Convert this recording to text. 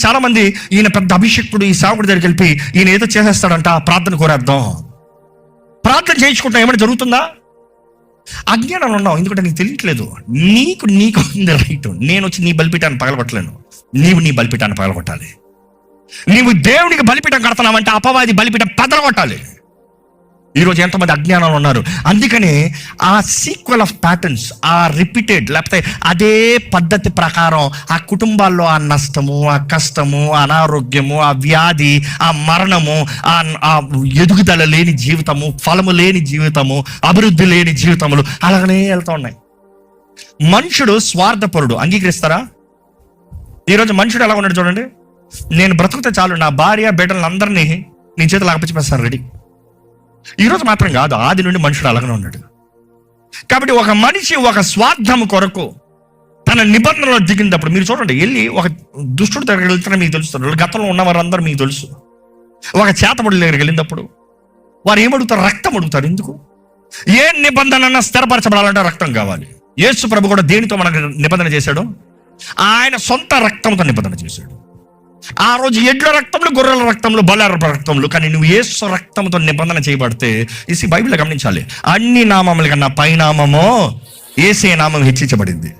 చాలా మంది ఈయన పెద్ద అభిషేకుడు, ఈ సేవకుడి దగ్గరికి వెళ్ళి ఈయన ఏదో చేసేస్తాడంట, ప్రార్థన కోరేద్దాం. ప్రార్థన చేయించుకుంటాం, ఏమైనా జరుగుతుందా? అజ్ఞానంలో ఉన్నావు, ఎందుకంటే నీకు తెలియట్లేదు. నీకు ఉంది రైట్. నేను వచ్చి నీ బలిపీఠాన్ని పగలగొట్టలేను, నీవు నీ బలిపీఠాన్ని పగలగొట్టాలి. నీవు దేవునికి బలిపీఠం కడతానావంటే అపవాది బలిపీఠం పగలగొట్టాలి. ఈరోజు ఎంతమంది అజ్ఞానంలో ఉన్నారు. అందుకని ఆ సీక్వెల్ ఆఫ్ ప్యాటర్న్స్, ఆ రిపీటెడ్, లేకపోతే అదే పద్ధతి ప్రకారం ఆ కుటుంబాల్లో ఆ నష్టము, ఆ కష్టము, అనారోగ్యము, ఆ వ్యాధి, ఆ మరణము, ఆ ఎదుగుదల లేని జీవితము, ఫలము లేని జీవితము, అభివృద్ధి లేని జీవితములు అలాగనే వెళ్తూ ఉన్నాయి. మనుషుడు స్వార్థపరుడు. అంగీకరిస్తారా? ఈరోజు మనుషుడు ఎలా ఉన్నాడు చూడండి. నేను బ్రతుకుతే చాలు, నా భార్య బిడ్డలను అందరినీ నీ చేతులు ఆపచ్చిపేస్తాను రెడీ. ఈరోజు మాత్రం కాదు, ఆది నుండి మనుషుడు అలాగనే ఉన్నాడు. కాబట్టి ఒక మనిషి ఒక స్వార్థం కొరకు తన నిబంధనలో దిగినప్పుడు మీరు చూడండి, వెళ్ళి ఒక దుష్టుడి దగ్గరికి వెళ్తారని మీకు తెలుస్తుంది. గతంలో ఉన్న వారందరూ మీకు తెలుసు. ఒక చేతబడి దగ్గరికి వెళ్ళినప్పుడు వారు ఏమడుగుతారు? రక్తం అడుగుతారు. ఎందుకు? ఏ నిబంధన స్థిరపరచబడాలంటే రక్తం కావాలి. యేసు ప్రభు కూడా దేనితో మనకు నిబంధన చేశాడు? ఆయన సొంత రక్తంతో నిబంధన చేశాడు. ఆ రోజు ఎడ్ల రక్తంలో, గొర్రెల రక్తంలో, బలార రక్తంలో, కానీ నువ్వు యేసు రక్తంతో నిబంధన చేయబడితే, బైబిల్లో గమనించాలి, అన్ని నామముల కన్నా పైనామమో యేసే నామం హెచ్చించబడింది.